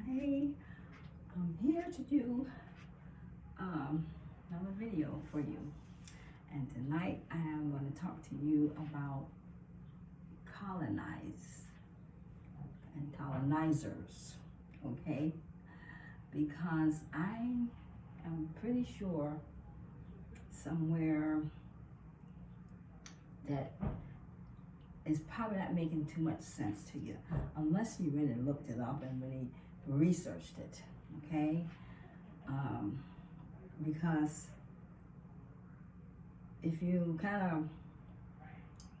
Hey, I'm here to do another video for you. And tonight I am going to talk to you about colonize and colonizers, okay? Because I am pretty sure somewhere that it's probably not making too much sense to you unless you really looked it up and really researched it, okay? Because if you kind of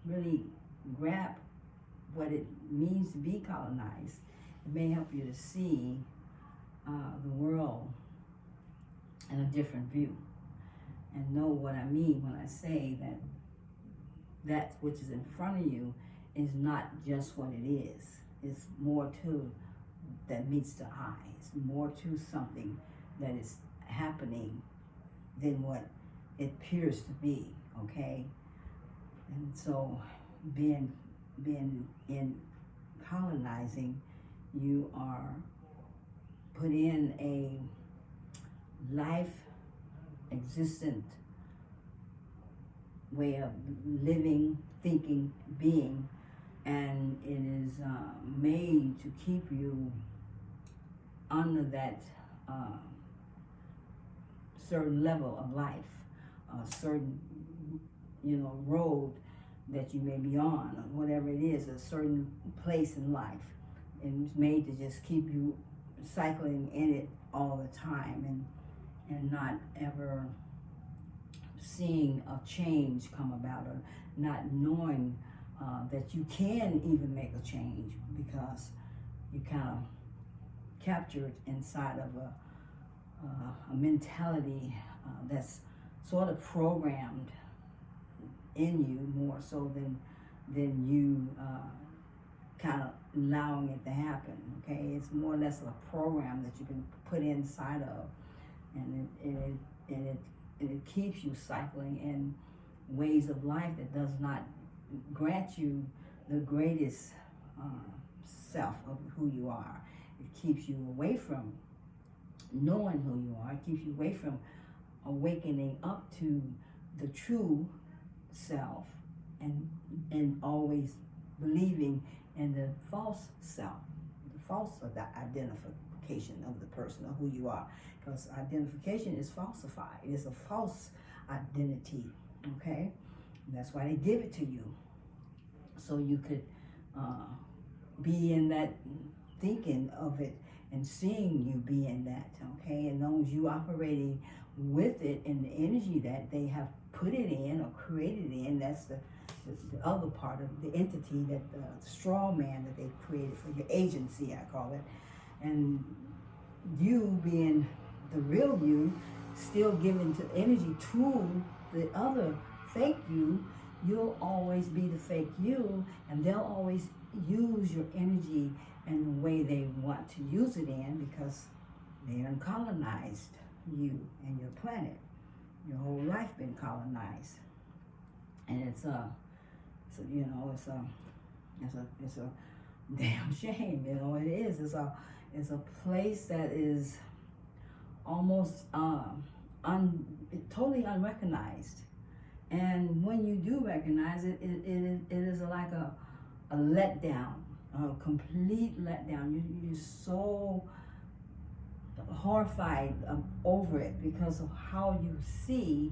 really grab what it means to be colonized, it may help you to see the world in a different view and know what I mean when I say that which is in front of you is not just what it is. It's more to that meets the eye. It's more to something that is happening than what it appears to be, okay? And so being in colonizing, you are put in a life existent way of living, thinking, being, and it is made to keep you under that certain level of life, a certain road that you may be on, or whatever it is, a certain place in life, and it's made to just keep you cycling in it all the time and not ever seeing a change come about, or not knowing that you can even make a change because you kind of captured inside of a mentality that's sort of programmed in you more so than you kind of allowing it to happen. Okay, it's more or less a program that you've been put inside of, and it keeps you cycling in ways of life that does not grant you the greatest self of who you are. It keeps you away from knowing who you are. It keeps you away from awakening up to the true self and always believing in the false self, the false identification of the person of who you are. Because identification is falsified. It is a false identity, okay? And that's why they give it to you. So you could be in that thinking of it and seeing you be in that, okay? And those you operating with it in the energy that they have put it in or created it in, that's the other part of the entity, that the straw man that they created for your agency, I call it. And you being the real you, still giving to energy to the other fake you, you'll always be the fake you, and they'll always use your energy in the way they want to use it in, because they done colonized you and your planet. Your whole life been colonized, and it's a damn shame. It is. It's a place that is almost totally unrecognized. And when you do recognize it, it is like a letdown, a complete letdown. You're so horrified over it because of how you see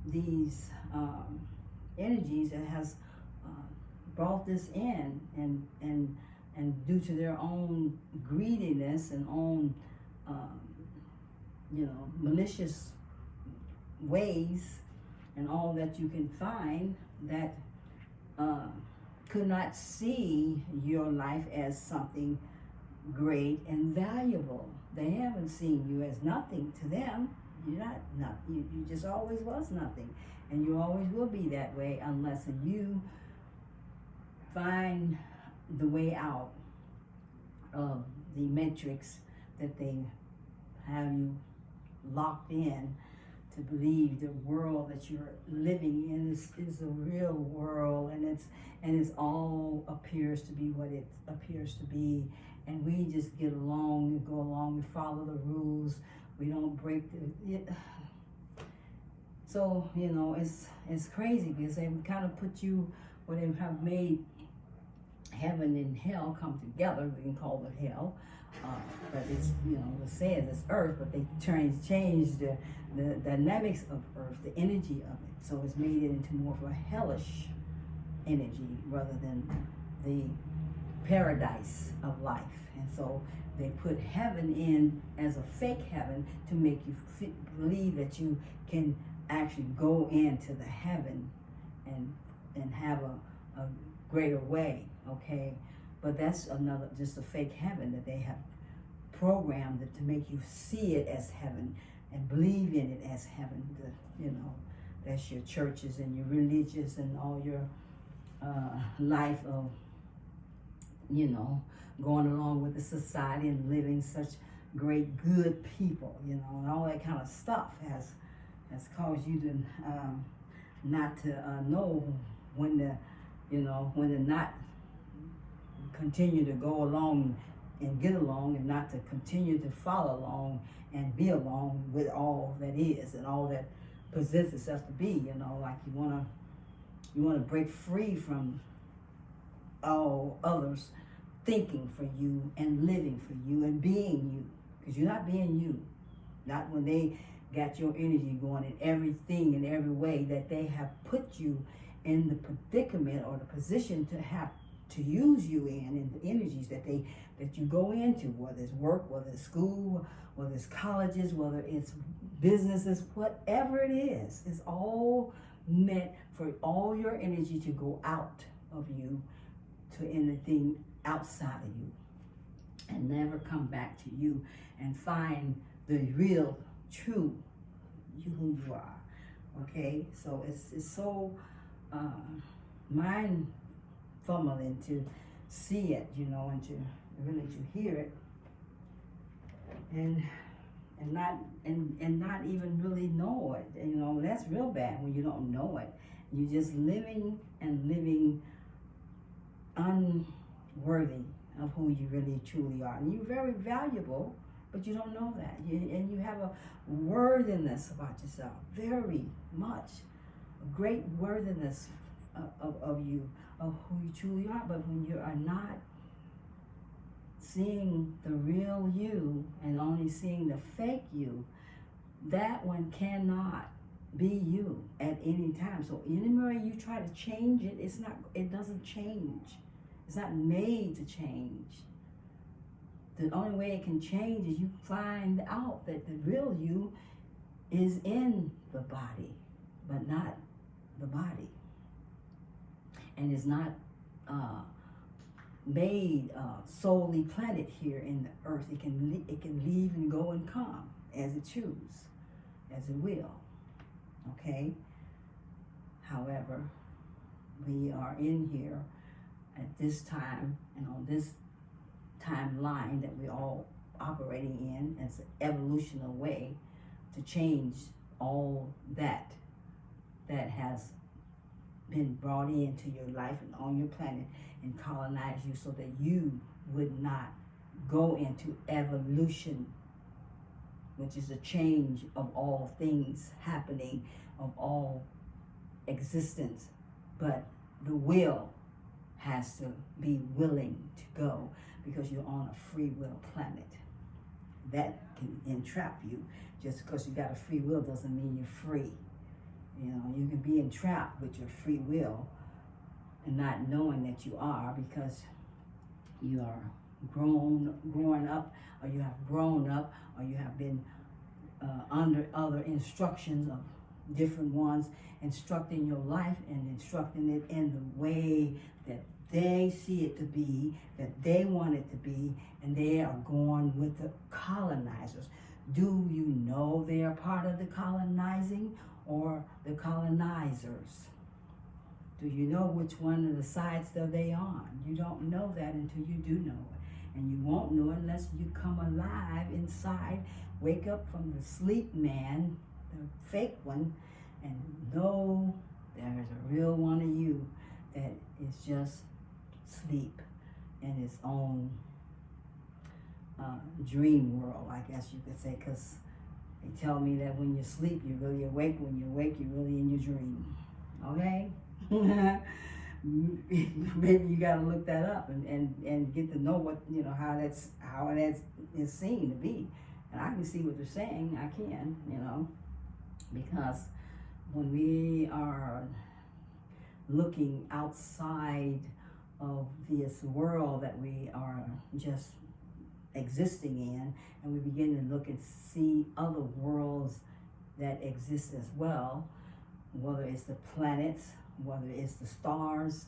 these energies that has brought this in, and due to their own greediness and own malicious ways and all that you can find, that could not see your life as something great and valuable. They haven't seen you as nothing to them. You're not you just always was nothing, and you always will be that way unless you find the way out of the matrix that they have you locked in, to believe the world that you're living in is a real world, and it's all appears to be what it appears to be, and we just get along and go along and follow the rules. We don't break the. So it's crazy because they kind of put you, or they have made heaven and hell come together. We can call it hell, but it's it says it's earth, but they change the dynamics of earth, the energy of it. So it's made it into more of a hellish energy rather than the paradise of life. And so they put heaven in as a fake heaven to make you believe that you can actually go into the heaven and have a greater way, okay? But that's just a fake heaven that they have programmed it to make you see it as heaven and believe in it as heaven. That's your churches and your religious and all your life of going along with the society and living such great good people, and all that kind of stuff has caused you to not to know when to not continue to go along and get along, and not to continue to follow along and be along with all that is and all that presents itself to be. Like you want to break free from all others thinking for you and living for you and being you, because you're not being you. Not when they got your energy going in everything in every way that they have put you in the predicament or the position to have to use you in the energies that you go into, whether it's work, whether it's school, whether it's colleges, whether it's businesses, whatever it is. It's all meant for all your energy to go out of you to anything outside of you and never come back to you and find the real, true you, who you are. Okay, so it's so mind fumbling to see it, and to really to hear it, and not even really know it. That's real bad when you don't know it. You're just living unworthy of who you really truly are. And you're very valuable, but you don't know that. And you have a worthiness about yourself, very much, a great worthiness of you, of who you truly are. But when you are not seeing the real you and only seeing the fake you, that one cannot be you at any time. So anywhere you try to change it, it doesn't change. It's not made to change. The only way it can change is you find out that the real you is in the body, but not the body. And is not made solely planted here in the earth. It can leave and go and come as it chooses, as it will. Okay? However, we are in here at this time and on this timeline that we're all operating in as an evolutional way to change all that has been brought into your life and on your planet and colonize you, so that you would not go into evolution, which is a change of all things happening, of all existence. But the will has to be willing to go, because you're on a free will planet. That can entrap you. Just because you got a free will doesn't mean you're free. You can be entrapped with your free will and not knowing that you are, because you are growing up, or you have grown up, or you have been under other instructions of different ones, instructing your life and instructing it in the way that they see it to be, that they want it to be, and they are going with the colonizers. Do you know they are part of the colonizing or the colonizers? Do you know which one of the sides are they on? You don't know that until you do know it. And you won't know it unless you come alive inside, wake up from the sleep man, the fake one, and know there's a real one of you that is just sleep in its own dream world, I guess you could say, because they tell me that when you sleep, you're really awake. When you awake, you're really in your dream. Okay? Maybe you got to look that up and get to know what, how that is seen to be. And I can see what they're saying. I can, because when we are looking outside of this world that we are just existing in, and we begin to look and see other worlds that exist as well, whether it's the planets, whether it's the stars,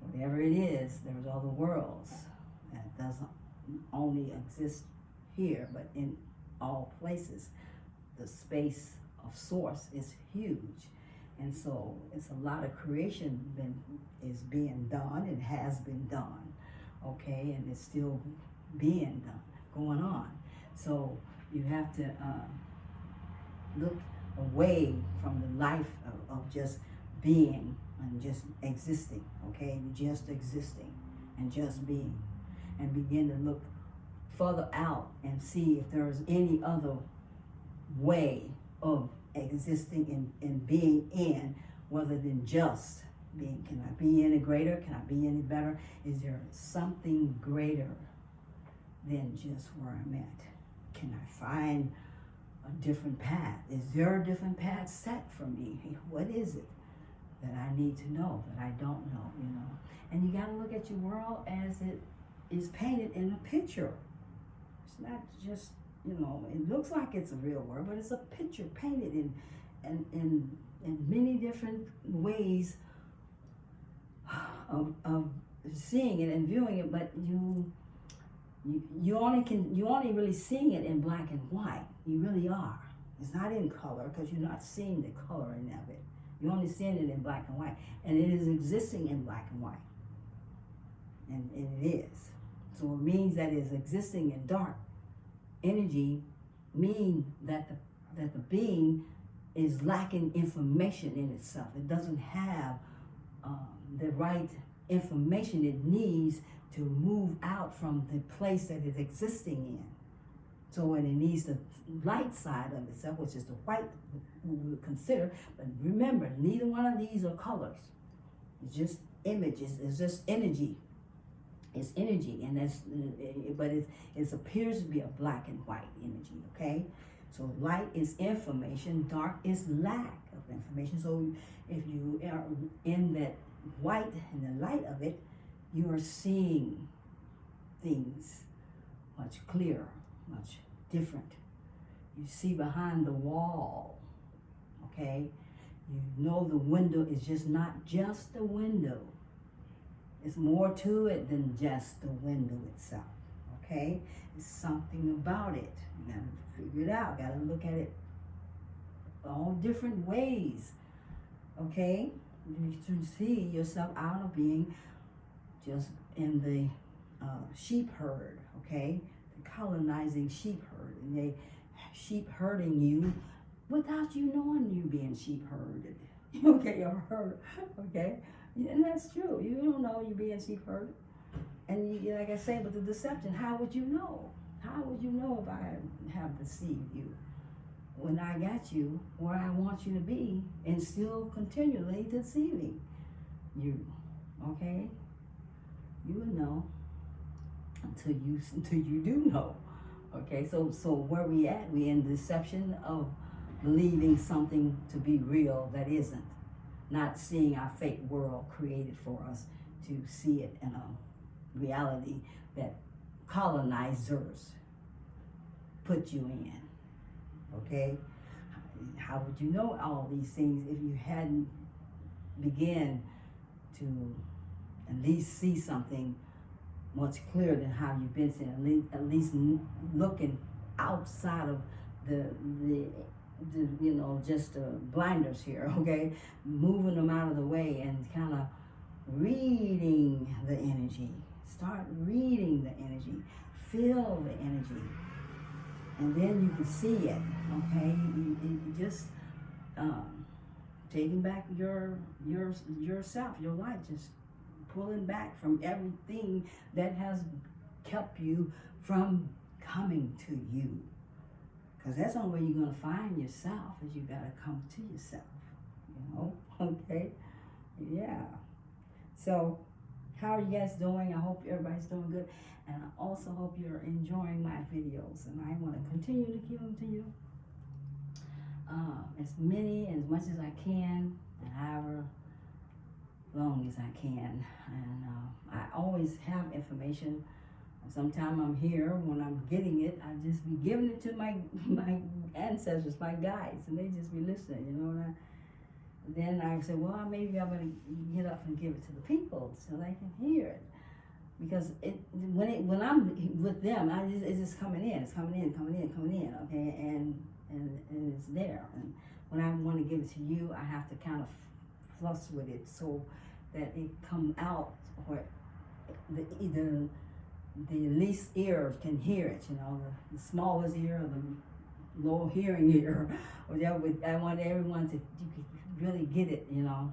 whatever it is, there's other worlds that doesn't only exist here, but in all places. The space of source is huge, and so it's a lot of creation is being done and has been done, okay, and it's still being done, going on. So you have to look away from the life of just being and just existing, okay, just existing and just being, and begin to look further out and see if there is any other way of existing and being in, rather than just being. Can I be any greater? Can I be any better? Is there something greater than just where I'm at? Can I find a different path? Is there a different path set for me? What is it that I need to know that I don't know, And you got to look at your world as it is painted in a picture. It's not just, it looks like it's a real world, but it's a picture painted in many different ways of seeing it and viewing it, but you only really seeing it in black and white. You really are. It's not in color, because you're not seeing the coloring of it. You're only seeing it in black and white, and it is existing in black and white, and it is. So it means that it's existing in dark energy, mean that the being is lacking information in itself. It doesn't have the right information it needs to move out from the place that it's existing in. So when it needs the light side of itself, which is the white we would consider, but remember, neither one of these are colors. It's just images. It's just energy. It's energy, and it appears to be a black and white energy. Okay, so light is information, dark is lack of information. So if you are in that white and the light of it, you are seeing things much clearer, much different. You see behind the wall, okay? You know the window is just not just a window. It's more to it than just the window itself, okay? It's something about it. You gotta figure it out, gotta look at it all different ways, okay? You should see yourself out of being just in the sheep herd, okay? The colonizing sheep herd, and they sheep herding you without you knowing you being sheep herded, okay, or herd, okay? And that's true. You don't know you're being sheep herded, and you, like I say, but the deception. How would you know? How would you know if I have deceived you when I got you where I want you to be and still continually deceiving you? Okay. You would know until you do know. Okay, so where we at? We in deception of believing something to be real that isn't. Not seeing our fake world created for us to see it in a reality that colonizers put you in. Okay? How would you know all these things if you hadn't began to at least see something much clearer than how you've been seeing, at least looking outside of the just the blinders here, okay? Moving them out of the way and kind of reading the energy. Start reading the energy. Feel the energy. And then you can see it, okay? You just taking back yourself, your life, just pulling back from everything that has kept you from coming to you. Because that's the only way you're going to find yourself, is you got to come to yourself. You know? Okay? Yeah. So, how are you guys doing? I hope everybody's doing good. And I also hope you're enjoying my videos. And I want to continue to give them to you. As much as I can, and however long as I can. And I always have information. Sometimes I'm here, when I'm getting it, I just be giving it to my ancestors, my guides, and they just be listening, you know. And then I say, well, maybe I'm going to get up and give it to the people so they can hear it. Because when I'm with them, it's just coming in, okay, and it's there. And when I want to give it to you, I have to kind of fuss with it so that it come out where either the least ear can hear it, you know, the smallest ear or the low hearing ear, or I want everyone to really get it, you know.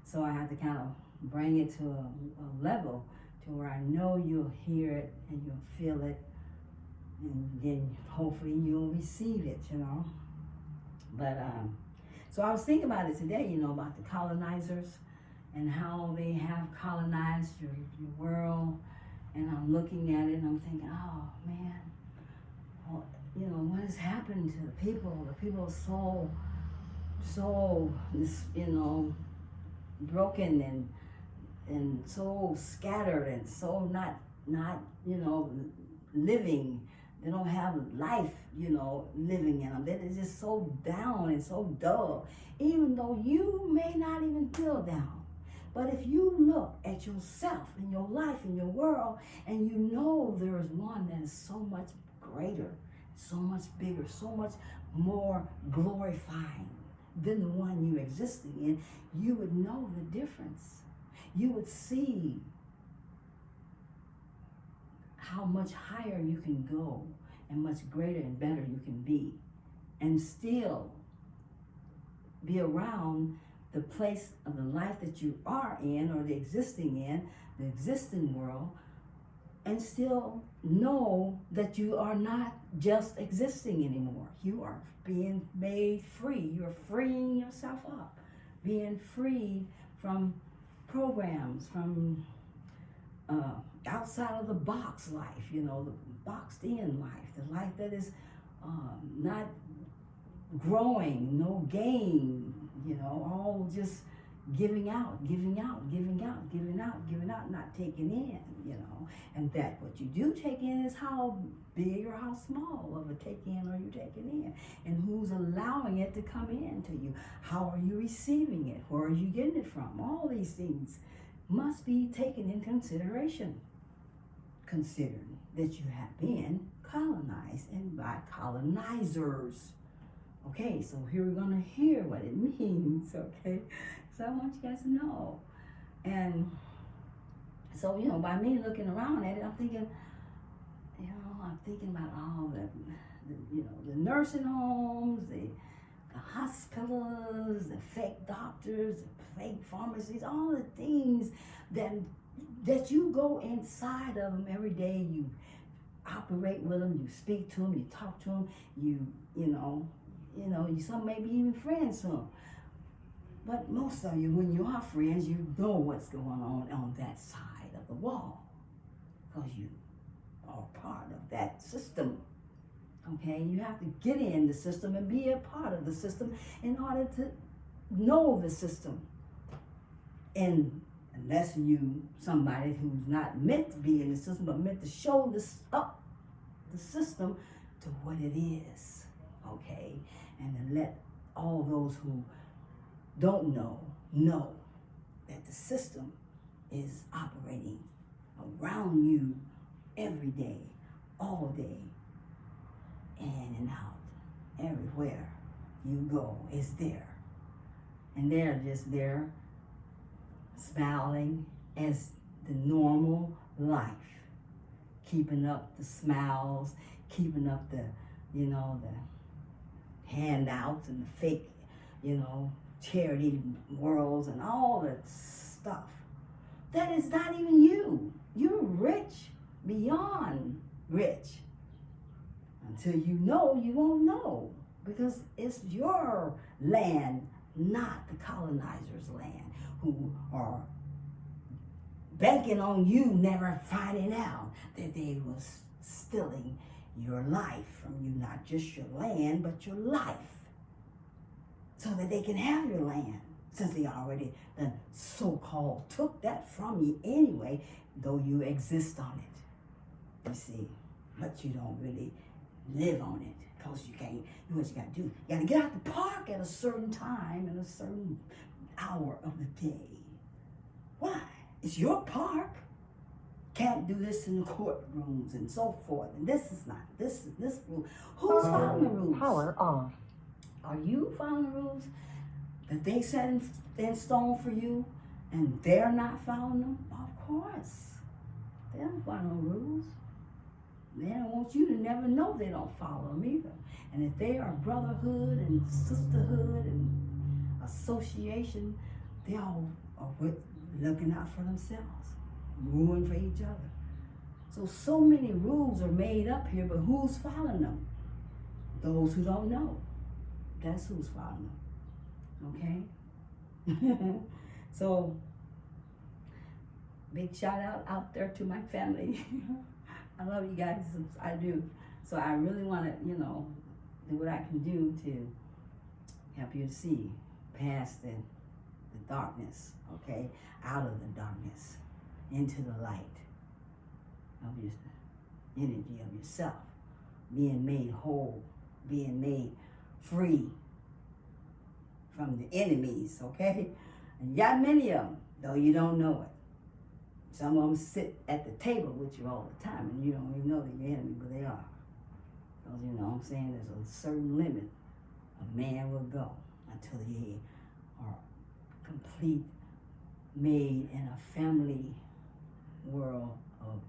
So I have to kind of bring it to a level to where I know you'll hear it and you'll feel it, and then hopefully you'll receive it, you know. But so I was thinking about it today, you know, about the colonizers and how they have colonized your world. And I'm looking at it and I'm thinking, oh man, well, you know, what has happened to the people? The people are so, you know, broken and so scattered and so not, you know, living. They don't have life, you know, living in them. They're just so down and so dull, even though you may not even feel down. But if you look at yourself and your life and your world, and you know there is one that is so much greater, so much bigger, so much more glorifying than the one you're existing in, you would know the difference. You would see how much higher you can go and much greater and better you can be, and still be around the place of the life that you are in, or the existing world, and still know that you are not just existing anymore. You are being made free. You're freeing yourself up, being freed from programs, from outside of the box life, you know, the boxed in life, the life that is not growing, no gain, you know, all just giving out, not taking in, you know. And that what you do take in is how big or how small of a take in are you taking in, and who's allowing it to come in to you. How are you receiving it? Where are you getting it from? All these things must be taken in consideration, considering that you have been colonized and by colonizers. Okay, so here we're going to hear what it means, okay? So I want you guys to know. And so, you know, by me looking around at it, I'm thinking about all the nursing homes, the hospitals, the fake doctors, the fake pharmacies, all the things that you go inside of them every day. You operate with them, you speak to them, you talk to them, some may be even friends to them. But most of you, when you are friends, you know what's going on that side of the wall, because you are part of that system. Okay, you have to get in the system and be a part of the system in order to know the system. And unless you somebody who's not meant to be in the system, but meant to show the system to what it is, okay? And to let all those who don't know that the system is operating around you every day, all day, in and out, everywhere you go is there. And they're just there smiling as the normal life, keeping up the smiles, keeping up the handouts and the fake, charity worlds and all that stuff. That is not even you. You're rich beyond rich. Until you know, you won't know. Because it's your land, not the colonizer's land, who are banking on you never finding out that they was stealing your life from you, not just your land, but your life, so that they can have your land, since they already done so-called took that from you anyway, though you exist on it, you see, but you don't really live on it, because you can't. What you got to do, you got to get out the park at a certain time and a certain hour of the day. Why? It's your park. Can't do this in the courtrooms and so forth. And this is not, this rule. Who's following the rules? Power off. Are you following the rules that they set in stone for you, and they're not following them? Of course. They don't follow no rules. They don't want you to never know they don't follow them either. And if they are brotherhood and sisterhood and association, they all are looking out for themselves, ruling for each other. So many rules are made up here, but who's following them? Those who don't know. That's who's following them. Okay? So, big shout out there to my family. I love you guys. I do. So I really want to, do what I can do to help you to see past the darkness, okay? Out of the darkness, into the light of your energy of yourself, being made whole, being made free from the enemies, okay? And you got many of them, though you don't know it. Some of them sit at the table with you all the time, and you don't even know they're your enemy, but they are. Because, I'm saying, there's a certain limit a man will go until he are complete, made in a family world of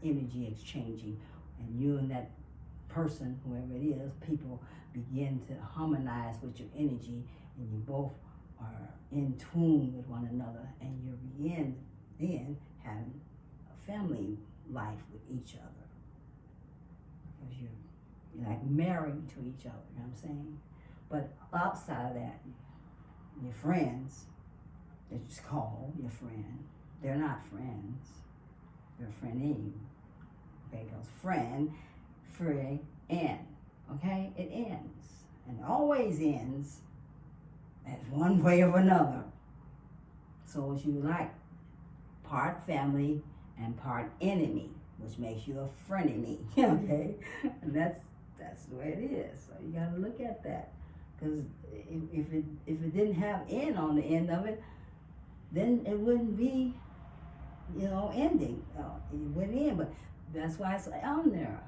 energy exchanging. And you and that person, whoever it is, people begin to harmonize with your energy, and you both are in tune with one another, and you begin then having a family life with each other. Because you're like married to each other, you know what I'm saying? But outside of that, your friends that you just call your friend, they're not friends. They're friending. Okay, because friend, free, end. Okay, it ends. And it always ends at one way or another. So as you like, part family and part enemy, which makes you a frenemy, okay? And that's the way it is. So you got to look at that, because if it didn't have end on the end of it, then it wouldn't be, ending. It wouldn't end, but that's why it's on there,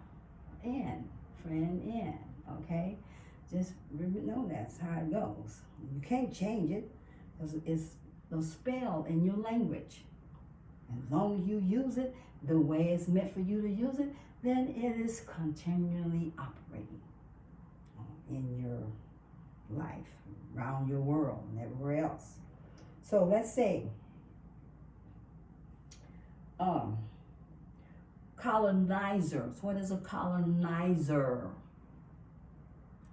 end, friend, end, okay? Just know that's how it goes. You can't change it, because it's the spell in your language. As long as you use it the way it's meant for you to use it, then it is continually operating in your life, around your world, and everywhere else. So let's say colonizers. What is a colonizer?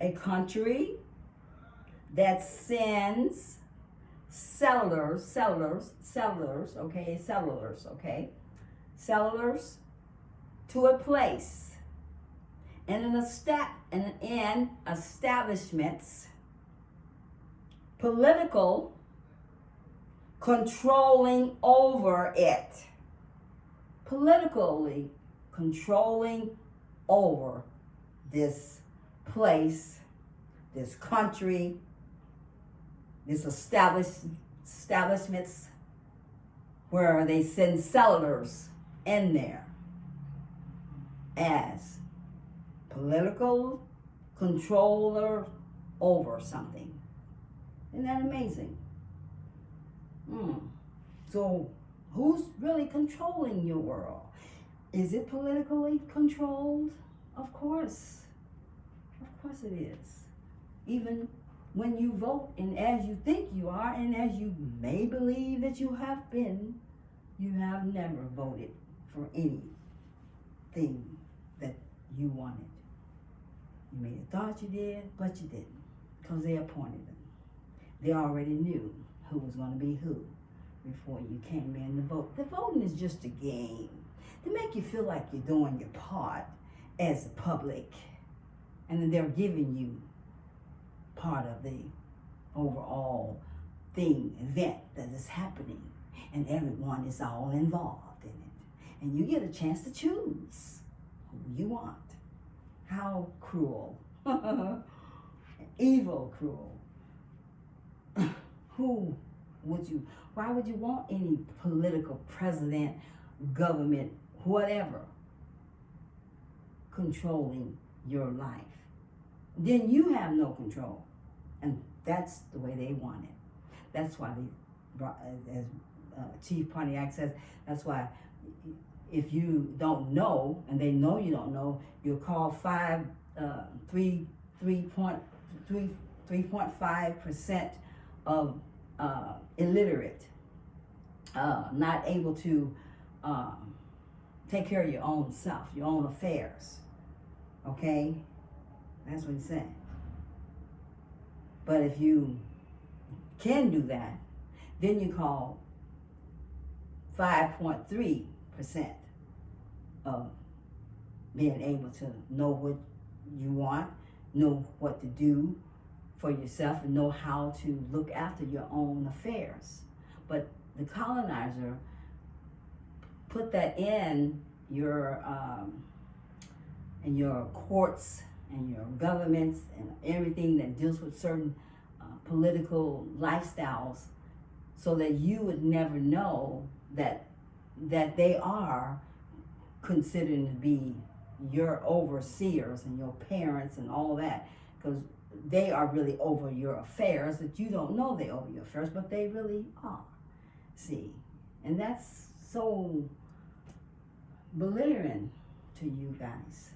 A country that sends settlers, to a place and in establishments, political controlling over it. Politically controlling over this place, this country, this establishments where they send settlers in there as political controller over something. Isn't that amazing? So who's really controlling your world? Is it politically controlled? Of course. Of course it is. Even when you vote, and as you think you are, and as you may believe that you have been, you have never voted for anything that you wanted. You may have thought you did, but you didn't, because they appointed them. They already knew who was going to be who before you came in to vote. The voting is just a game to make you feel like you're doing your part as the public, and then they're giving you part of the overall event that is happening, and everyone is all involved in it, and you get a chance to choose who you want. How cruel. Evil cruel. Why would you want any political president, government, whatever, controlling your life? Then you have no control. And that's the way they want it. That's why as Chief Pontiac says, that's why if you don't know, and they know you don't know, you'll call 3.5% of illiterate, not able to take care of your own self, your own affairs. Okay? That's what he's saying. But if you can do that, then you call 5.3% of being able to know what you want, know what to do for yourself, and know how to look after your own affairs. But the colonizer put that in your courts and your governments and everything that deals with certain political lifestyles, so that you would never know that they are considered to be your overseers and your parents and all that, because they are really over your affairs that you don't know they over your affairs, but they really are. See, and that's so belittling to you guys.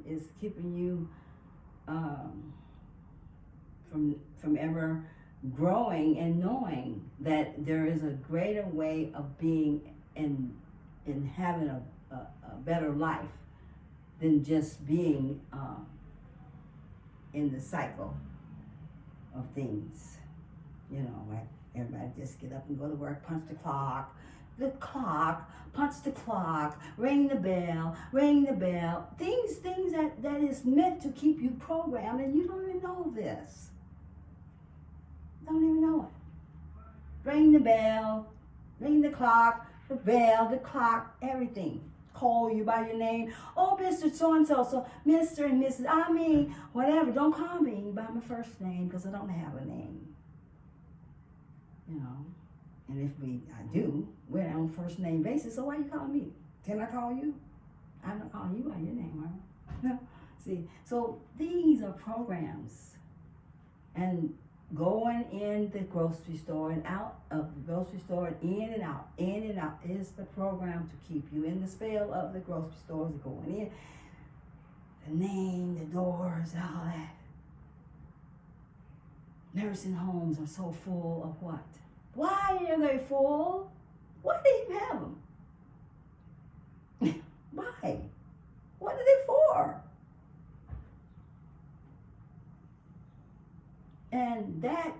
It's keeping you from ever growing and knowing that there is a greater way of being in having a better life than just being in the cycle of things. You know, like everybody just get up and go to work, punch the clock, punch the clock, ring the bell. Things that is meant to keep you programmed, and you don't even know this. Don't even know it. Ring the bell, ring the clock, the bell, the clock, everything. Call you by your name. Oh, Mr. So-and-so, so Mr. and Mrs. I mean, whatever. Don't call me by my first name, because I don't have a name. You know, and if I do, we're on first name basis, so why you call me? Can I call you? I'm not calling you by your name, right? See, so these are programs. And going in the grocery store and out of the grocery store and in and out is the program to keep you in the spell of the grocery stores, going in, the name, the doors, all that. Nursing homes are so full of what? Why are they full? Why do they even have them? Why? What are they for? And that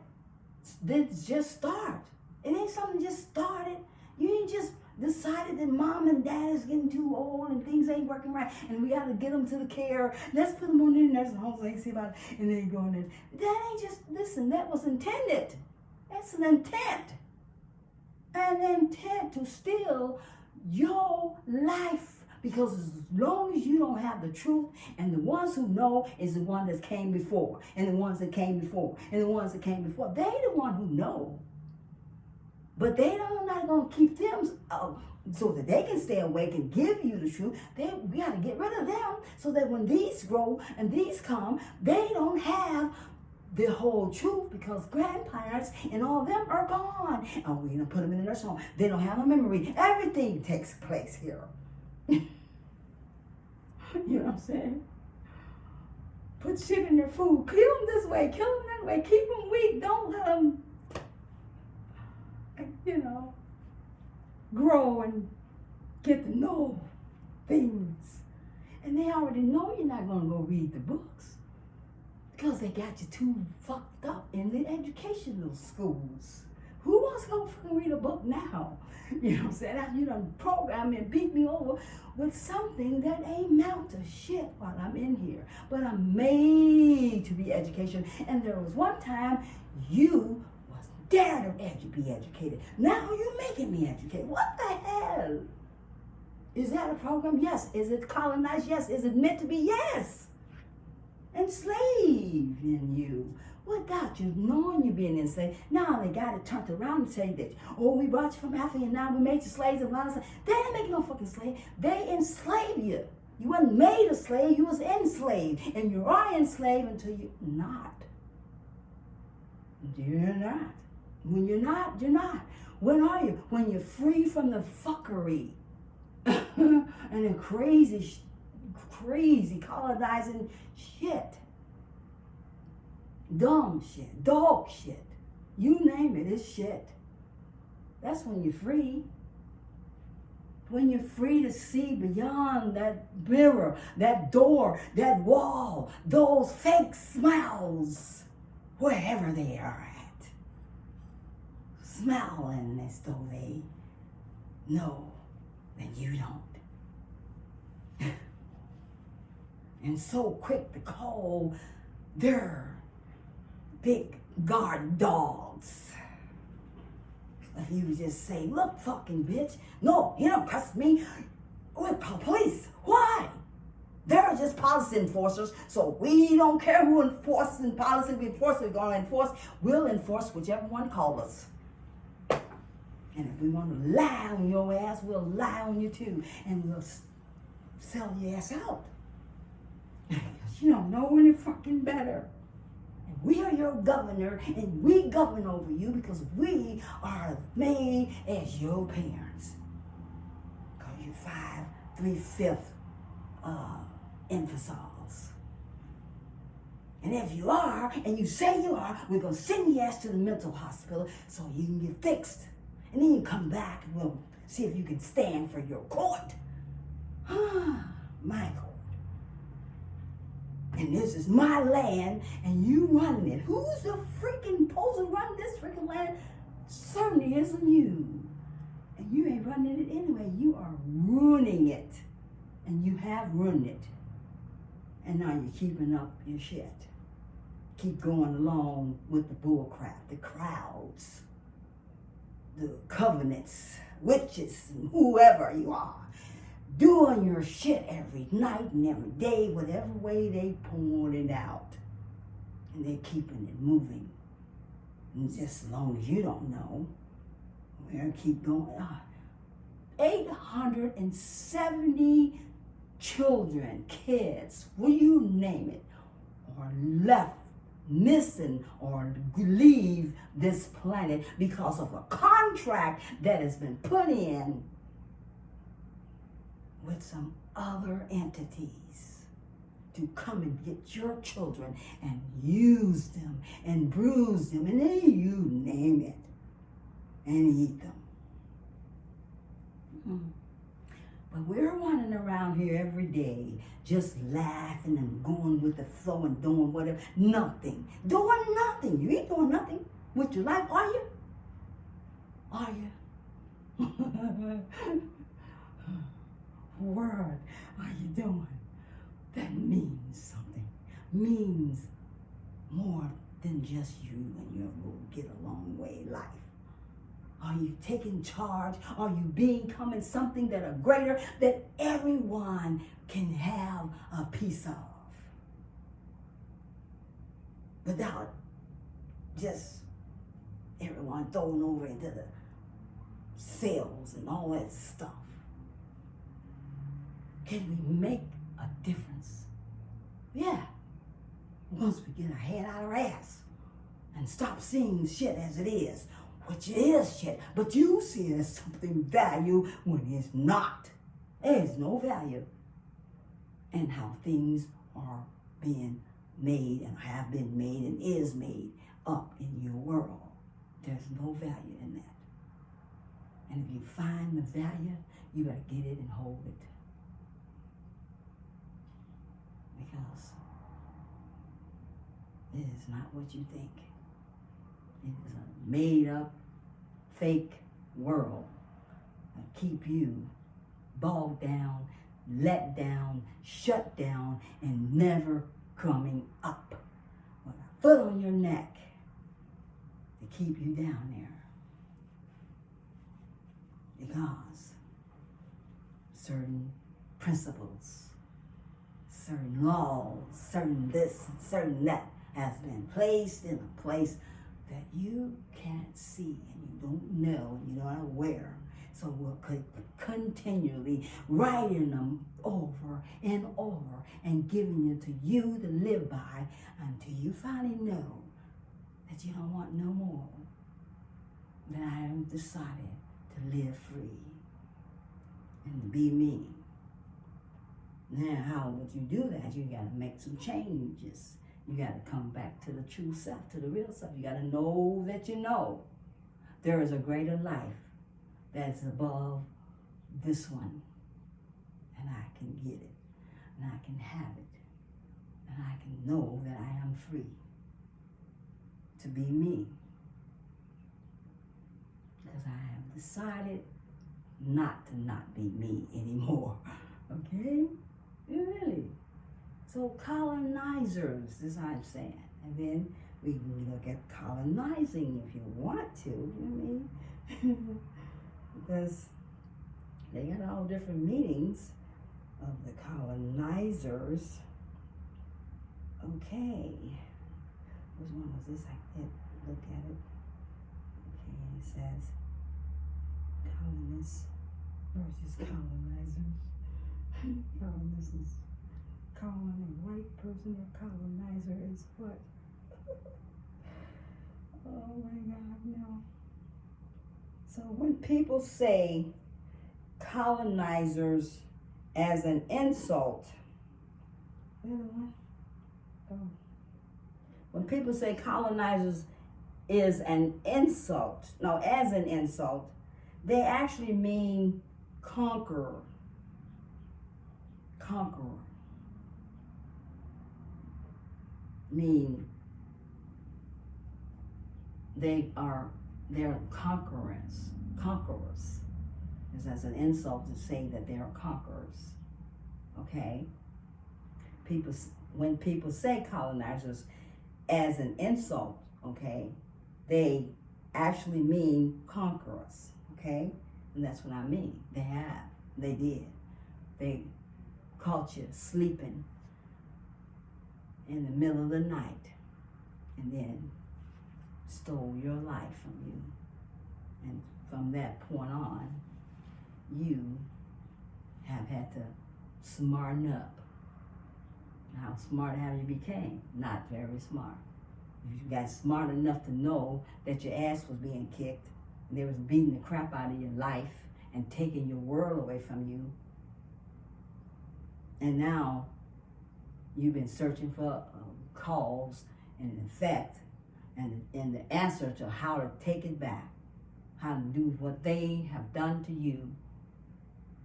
didn't just start. It ain't something just started. You ain't just decided that mom and dad is getting too old and things ain't working right and we got to get them to the care. Let's put them on the nursing home so they can see about it, and then go in. That ain't just, listen, that was intended. That's an intent. An intent to steal your life. Because as long as you don't have the truth, and the ones who know is the one that came before, and the ones that came before, and the ones that came before, they the one who know. But they don't not going to keep them so that they can stay awake and give you the truth. We got to get rid of them so that when these grow and these come, they don't have the whole truth, because grandparents and all of them are gone. Oh, we're going to put them in the nursing home. They don't have a memory. Everything takes place here. You know what I'm saying? Put shit in their food. Kill them this way. Kill them that way. Keep them weak. Don't let them, grow and get to know things. And they already know you're not going to go read the books because they got you too fucked up in the educational schools. Who wants to go fucking read a book now? You know what I'm saying? After you done program me and beat me over with something that ain't amount to shit while I'm in here. But I'm made to be educated. And there was one time you was dare to be educated. Now you're making me educated. What the hell? Is that a program? Yes. Is it colonized? Yes. Is it meant to be? Yes. Enslaving you. Without you knowing you're being enslaved. Now they got it turned around and say that, oh, we brought you from Africa and now we made you slaves and blah, blah, blah. They didn't make you no fucking slave. They enslaved you. You wasn't made a slave, you was enslaved. And you are enslaved until you're not. You're not. When you're not, you're not. When are you? When you're free from the fuckery and the crazy colonizing shit. Dumb shit, dog shit. You name it, it's shit. That's when you're free. When you're free to see beyond that mirror, that door, that wall, those fake smiles, wherever they are at. Smiling as though they know that you don't. And so quick to call their big guard dogs. If you just say, look, fucking bitch, no, you don't cuss me. We'll call police. Why? They're just policy enforcers, so we don't care who enforces policy we enforce, we're going to enforce. We'll enforce whichever one calls us. And if we want to lie on your ass, we'll lie on you too. And we'll sell your ass out. Because you don't know any fucking better. And we are your governor, and we govern over you because we are made as your parents. Because you're 5 3/5 imbeciles. And if you are, and you say you are, we're going to send your ass to the mental hospital so you can get fixed. And then you come back and we'll see if you can stand for your court. My court. And this is my land, and you running it. Who's the freaking supposed to run this freaking land? Certainly isn't you. And you ain't running it anyway. You are ruining it. And you have ruined it. And now you're keeping up your shit. Keep going along with the bullcrap, the crowds, the covenants, witches, and whoever you are. Doing your shit every night and every day, whatever way they pouring it out. And they're keeping it moving. And just as long as you don't know, we're going to keep going. 870 children, kids, will you name it, are left missing or leave this planet because of a contract that has been put in with some other entities to come and get your children and use them and bruise them and then you name it and eat them. But we're running around here every day just laughing and going with the flow and doing whatever. Nothing. Doing nothing. You ain't doing nothing with your life, are you? Are you? What are you doing? That means something. Means more than just you and your little get along way life. Are you taking charge? Are you becoming something that are greater that everyone can have a piece of? Without just everyone thrown over into the cells and all that stuff. Can we make a difference? Yeah. Once we get our head out of our ass and stop seeing shit as it is, which it is shit, but you see it as something value when it's not. There's no value in how things are being made and have been made and is made up in your world. There's no value in that. And if you find the value, you better get it and hold it. because it is not what you think. It is a made up, fake world that keep you bogged down, let down, shut down, and never coming up. With a foot on your neck to keep you down there. Because certain principles, certain laws, certain this and certain that has been placed in a place that you can't see and you don't know and you're not aware. So we'll continually writing them over and over and giving it to you to live by until you finally know that you don't want no more. Then I have decided to live free and to be me. Now, how would you do that? You got to make some changes. You got to come back to the true self, to the real self. You got to know that you know there is a greater life that's above this one. And I can get it. And I can have it. And I can know that I am free to be me. Because I have decided not to not be me anymore. Okay? Really. So colonizers, is what I'm saying. And then we can look at colonizing if you want to, you know what I mean? Because they got all different meanings of the colonizers. Okay. Which one was this? I can't look at it. Okay, it says colonists versus colonizers. Colonists. Calling a white person a colonizer is what? Oh my God, no. So when people say colonizers as an insult, when people say colonizers is an insult, no, as an insult, they actually mean conqueror. Conqueror. Mean they're conquerors. Is as an insult to say that they are conquerors. Okay? When people say colonizers as an insult, okay, they actually mean conquerors. Okay? And that's what I mean. They did. They caught you sleeping in the middle of the night and then stole your life from you. And from that point on, you have had to smarten up. How smart have you became? Not very smart. You got smart enough to know that your ass was being kicked and they was beating the crap out of your life and taking your world away from you. And now you've been searching for cause and an effect and the answer to how to take it back, how to do what they have done to you,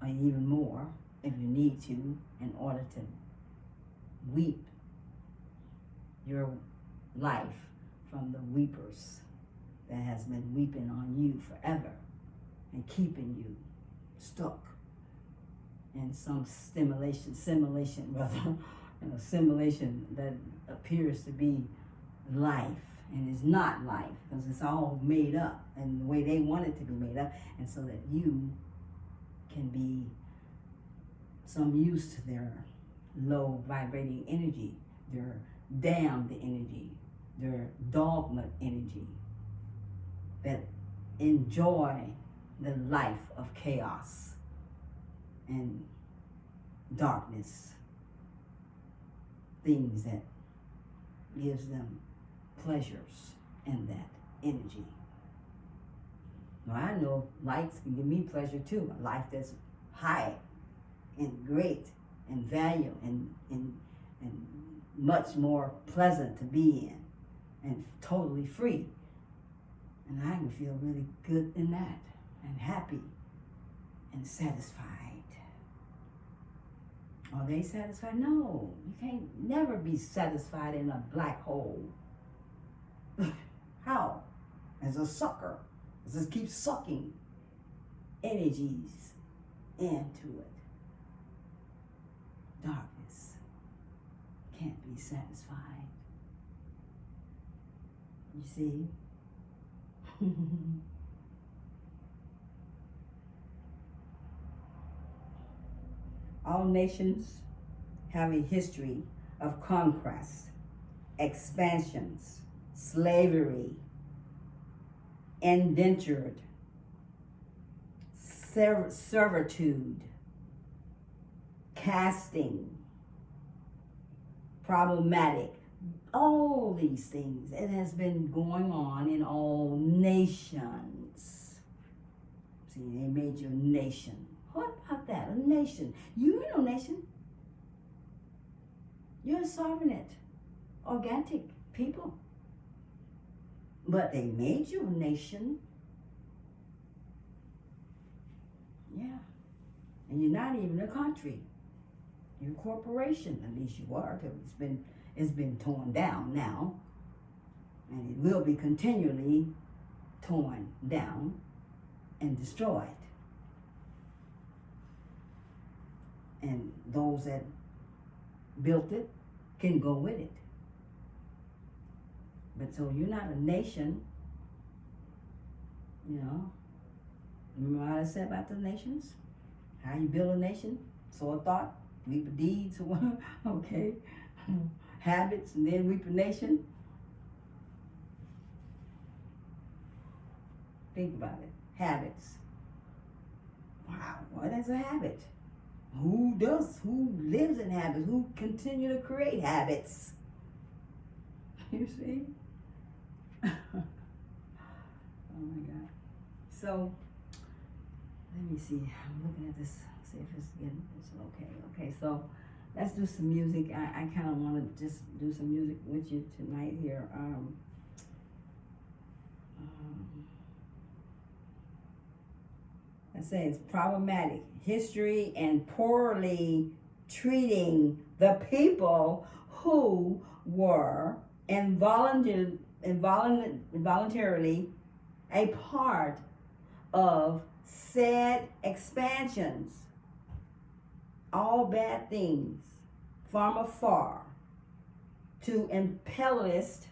or even more if you need to, in order to weep your life from the weepers that has been weeping on you forever and keeping you stuck in some simulation that appears to be life and is not life, because it's all made up and the way they want it to be made up, and so that you can be some use to their low vibrating energy, their damned energy, their dogma energy, that enjoy the life of chaos and darkness, things that gives them pleasures in that energy. Now I know lights can give me pleasure too, a life that's high and great and value and much more pleasant to be in and totally free. And I can feel really good in that and happy and satisfied. Are they satisfied? No, you can't never be satisfied in a black hole. How? As a sucker. It just keeps sucking energies into it. Darkness can't be satisfied. You see? All nations have a history of conquest, expansions, slavery, indentured, servitude, casting, problematic, all these things. It has been going on in all nations. See, they made you a nation. What about that? A nation. You ain't no nation. You're a sovereign, organic people. But they made you a nation. Yeah. And you're not even a country. You're a corporation. At least you are, because it's been torn down now. And it will be continually torn down and destroyed. And those that built it can go with it. But so you're not a nation, you know. Remember how I said about the nations? How you build a nation? Sow a thought, reap a deed, so okay. Habits, and then reap a nation. Think about it. Habits. Wow, what is a habit? Who lives in habits? Who continue to create habits? You see? Oh my God. So, let me see. I'm looking at this, see if it's okay. Okay, so let's do some music. I kind of want to just do some music with you tonight here. I say it's problematic. History and poorly treating the people who were involuntarily a part of said expansions. All bad things from afar to imperialist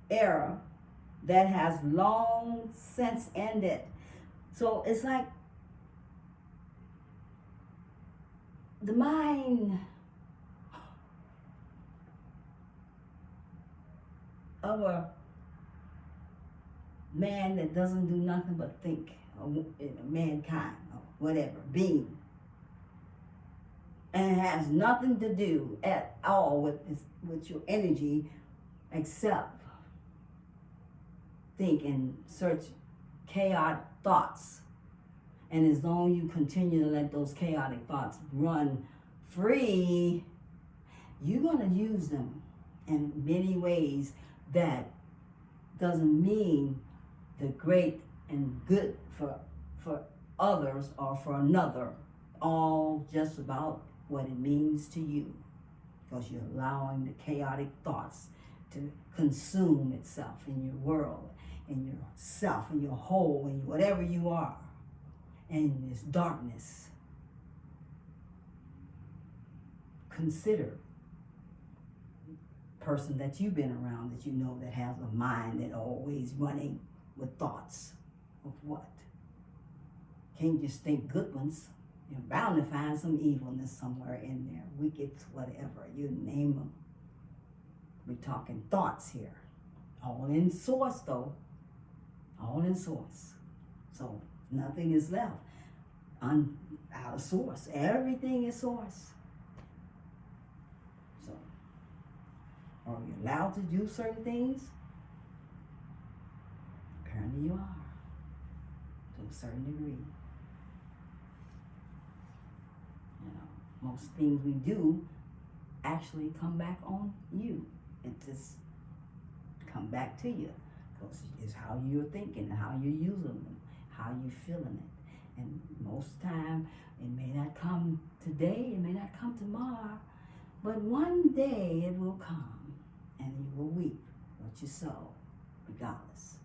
era that has long since ended. So it's like the mind of a man that doesn't do nothing but think, or mankind, or whatever, being, and it has nothing to do at all with your energy except think and search chaotic thoughts. And as long as you continue to let those chaotic thoughts run free, you're going to use them in many ways that doesn't mean the great and good for others or for another. All just about what it means to you, because you're allowing the chaotic thoughts to consume itself in your world, in yourself, in your whole, in whatever you are, and this darkness. Consider the person that you've been around that you know that has a mind that always running with thoughts of what? Can't just think good ones. You're bound to find some evilness somewhere in there, wicked, whatever, you name them. We're talking thoughts here. All in source though. All in source. So nothing is left out of source. Everything is source. So are you allowed to do certain things? Apparently you are, to a certain degree. You know, most things we do actually come back on you. It just come back to you, because it's how you're thinking, how you're using them, how you're feeling it. And most time, it may not come today, it may not come tomorrow, but one day it will come, and you will reap what you sow, regardless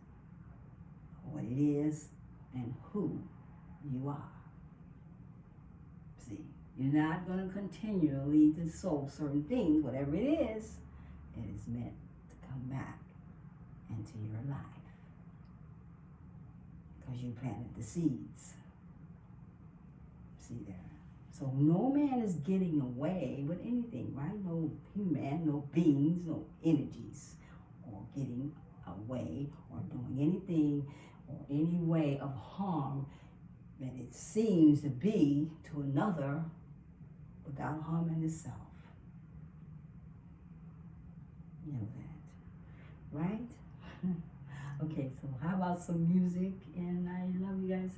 of what it is and who you are. See, you're not going to continually to sow certain things, whatever it is meant to come back into your life because you planted the seeds. See there. So no man is getting away with anything, right? No human, no beings, no energies, or getting away or doing anything or any way of harm that it seems to be to another without harming itself. You know that, right? Okay, so how about some music? And I love you guys.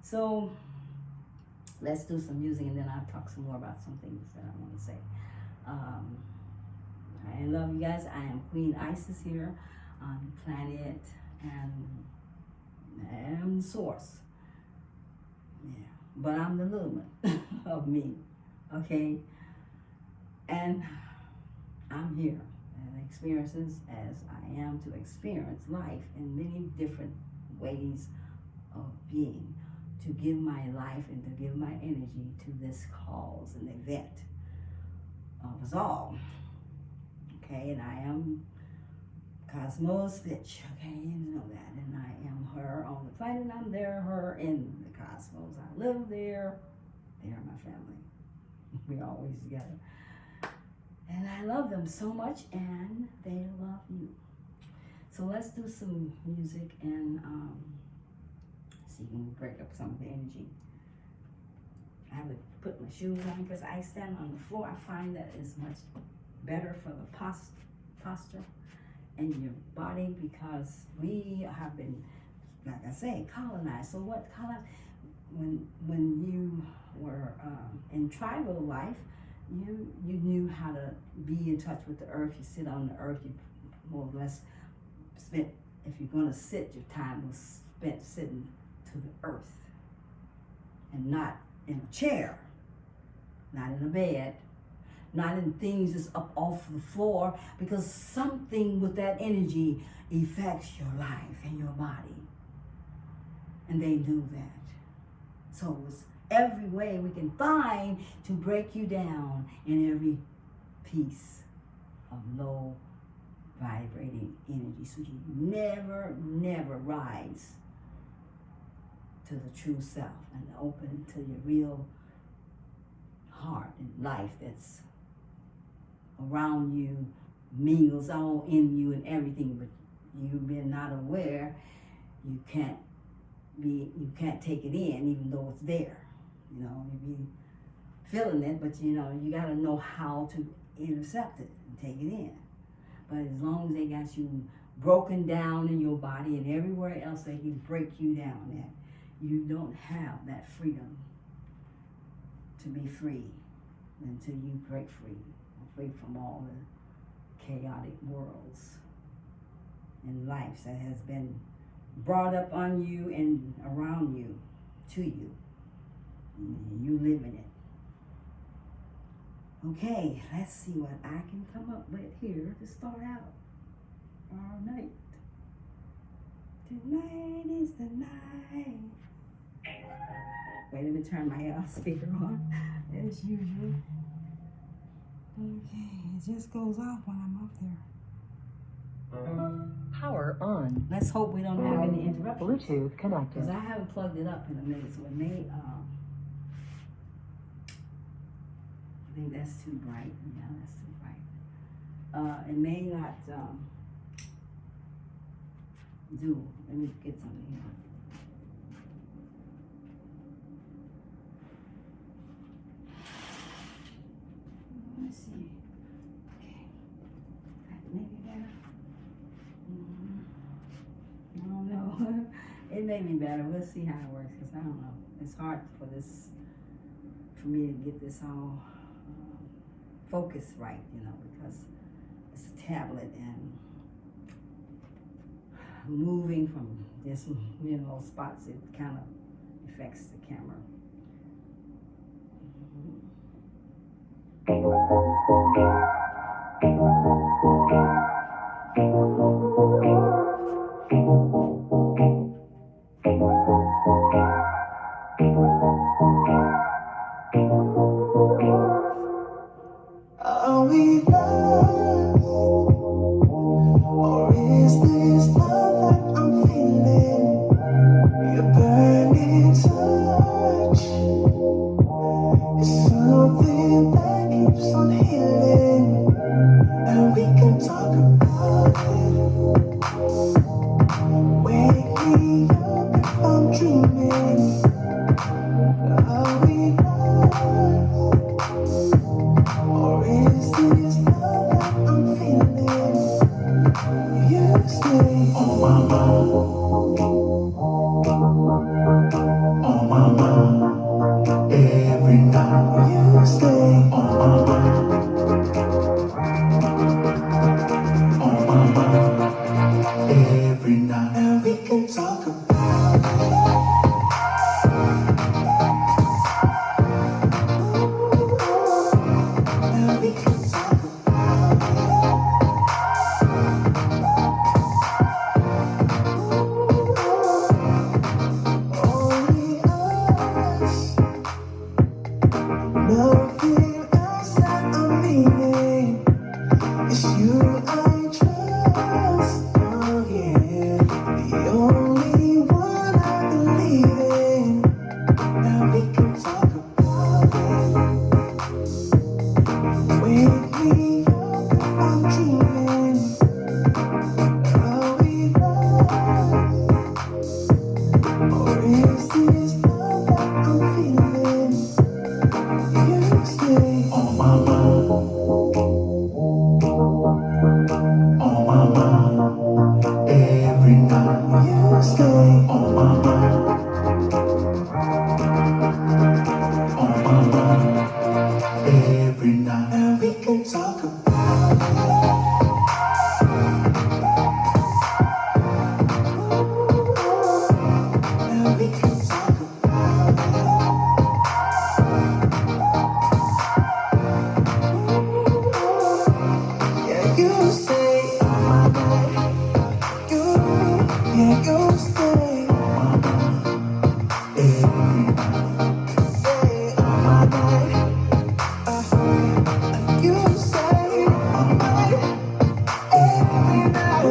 So let's do some music, and then I'll talk some more about some things that I want to say. I love you guys. I am Queen Isis here on Planet and Source. Yeah, but I'm the lumen of me, okay? And I'm here and experiences as I am to experience life in many different ways of being, to give my life and to give my energy to this cause and event of us all. Okay, and I am Cosmos Bitch, okay, you know that, and I am her on the planet, and I'm there, her in the cosmos. I live there, they are my family. We're always together. And I love them so much, and they love you. So let's do some music and see if we can break up some of the energy. I have to put my shoes on because I stand on the floor. I find that is much better for the posture and your body, because we have been, like I say, colonized. So what colonized? When you were in tribal life, you knew how to be in touch with the earth. You sit on the earth. You more or less spent, if you're going to sit, your time was spent sitting to the earth, and not in a chair, not in a bed, not in things that's up off the floor, because something with that energy affects your life and your body. And they knew that. So it was every way we can find to break you down in every piece of low vibrating energy, so you never rise to the true self and open to your real heart and life that's around you, mingles all in you and everything, but you've been not aware. You can't take it in, even though it's there. You know, you be feeling it, but you know, you got to know how to intercept it and take it in. But as long as they got you broken down in your body and everywhere else they can break you down at, you don't have that freedom to be free until you break free from all the chaotic worlds and lives that has been brought up on you and around you, to you. You live in it. Okay, let's see what I can come up with here to start out our night. Tonight is the night. Wait, let me turn my speaker on as usual. Okay, it just goes off when I'm up there. Power on. Let's hope we don't have any interruptions. Bluetooth connected. Because I haven't plugged it up in a minute, so it may, I think that's too bright. Yeah, that's too bright. It may not do. Let me get something here. Let's see. Okay. Maybe better. I don't know. It may be better. We'll see how it works, because I don't know. It's hard for me to get this all focused right, you know, because it's a tablet and moving from this, you know, spots, it kind of affects the camera. Are we lost? Or is this love that I'm feeling? Your burning touch is something that keeps on healing. And we can talk about it. Wake me up if I'm dreaming. Are we lost? Or is this love that I'm feeling? You stay on my mind, on my mind. Every night you stay on my mind, on my mind. Every night, and we can talk about it. And we can talk about it. Only us, nothing else that I'm needing. It's you I trust, oh yeah. The only one I believe in. And we can talk about it. Wake me up if I'm dreaming. Are we lost? Or is this love that I'm feeling? You stay on my mind, on my mind. Every night you stay on my mind, on my mind. Every night, and we can talk about it. And we can talk about it. Yeah, you stay on my mind. You, yeah, you stay on my mind. Every night, stay on my mind. You stay on my mind. Every night.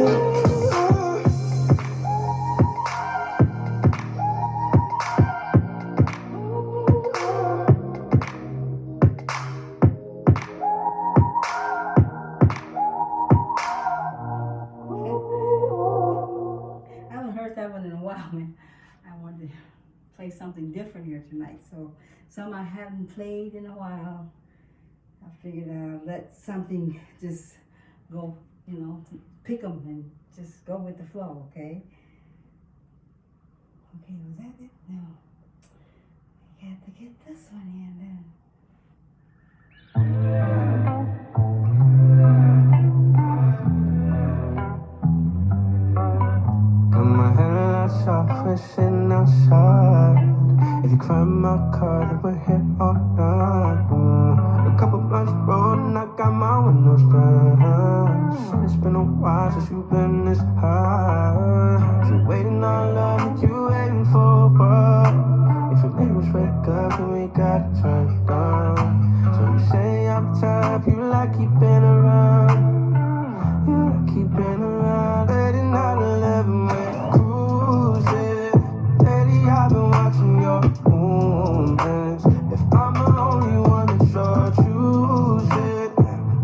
I haven't heard that one in a while, and I wanted to play something different here tonight. So some I haven't played in a while. I figured I'd let something just go, pick them and just go with the flow, okay? Okay, was that it? No. I got to get this one in then. Got my headlights off, we're sitting outside. If you climb my car, then we're here all night. A couple blunts rolled and I got my windows down. It's been a while since you've been this high. If you're waiting on love, what you waiting for? If you make us wake up, then we gotta turn it down. So you say I'm the type you like keeping around. You like keeping around. Late at night, 11 when you're cruising. Lately I've been watching your movements. If I'm the only one that you're choosing,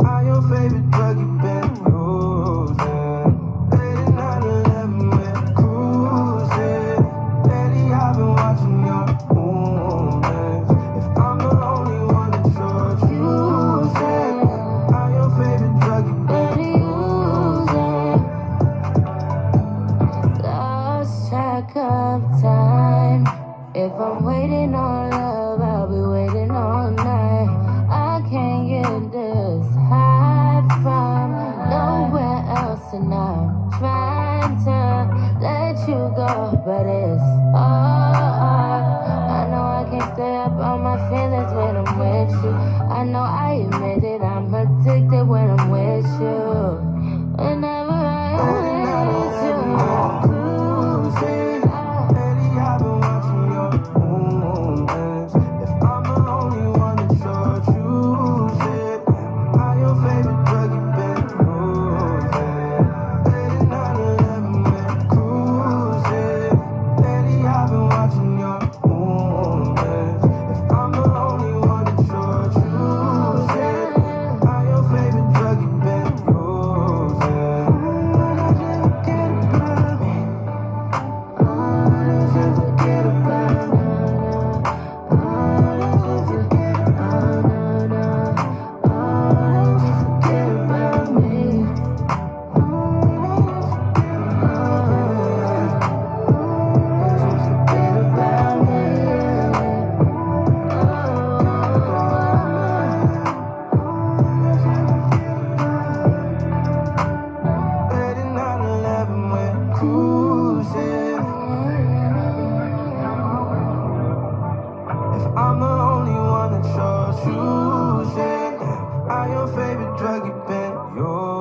I'm your favorite drug you've been using. Late at night, 11 when you're cruising. Lately I've been watching your movements. If I'm the only one that you're choosing, I'm your favorite drug you've been using. Lost track of time. If I'm waiting on love, I'll be waiting all night. I can't get this high from nowhere else, and I'm trying to let you go, but it's hard. up all my feelings when I'm with you. I know I admit it, I'm addicted when I'm with you. Whenever I'm with you, cruising. Lately I've been watching your movements. If I'm the only one that you're choosing, am I your favorite drug you've been using? Late at night, 11, we're cruising. Lately I've been watching your movements. If I'm the only one that you're choosing, am I your favorite drug you've been using? When I just forget about me. Forget about me. Late at night, 11, we're cruising. If I'm the only one that you're choosing, am I your favorite drug you've been using?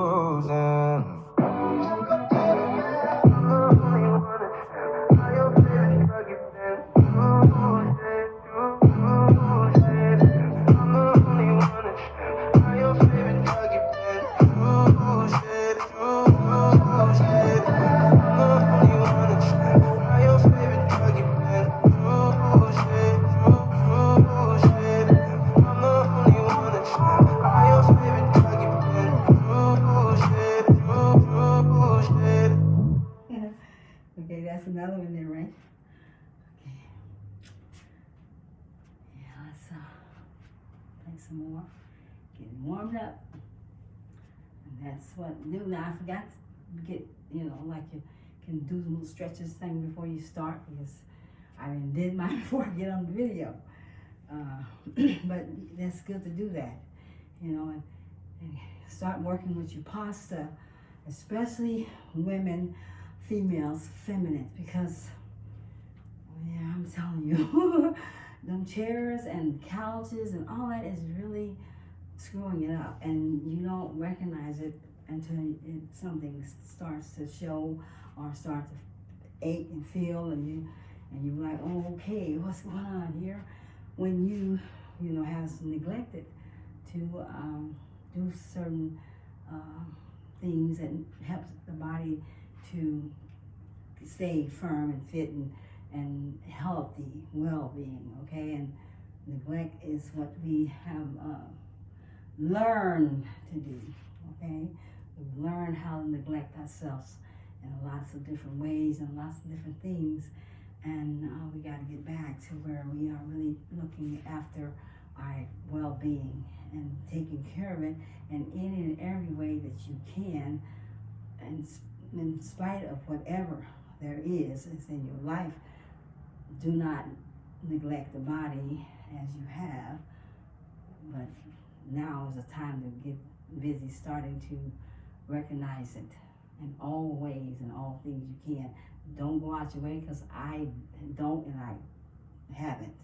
Okay, that's another one there, right? Okay. Yeah, let's play some more. Getting warmed up. And that's what I do now. I forgot to get, like you can do the little stretches thing before you start, because I did mine before I get on the video. But that's good to do that, and start working with your posture, especially women, females, feminine, because I'm telling you, them chairs and couches and all that is really screwing it up, and you don't recognize it until something starts to show or start to ache and feel, and you're like, oh, okay, what's going on here? When you have neglected to do certain things that helps the body to stay firm and fit and healthy, well-being, okay? And neglect is what we have learned to do, okay? We learn how to neglect ourselves in lots of different ways and lots of different things, and we got to get back to where we are really looking after our well-being and taking care of it, and in every way that you can, and in spite of whatever there is in your life, do not neglect the body as you have, but now is the time to get busy starting to recognize it in all ways and all things you can. Don't go out your way, because I don't and I haven't.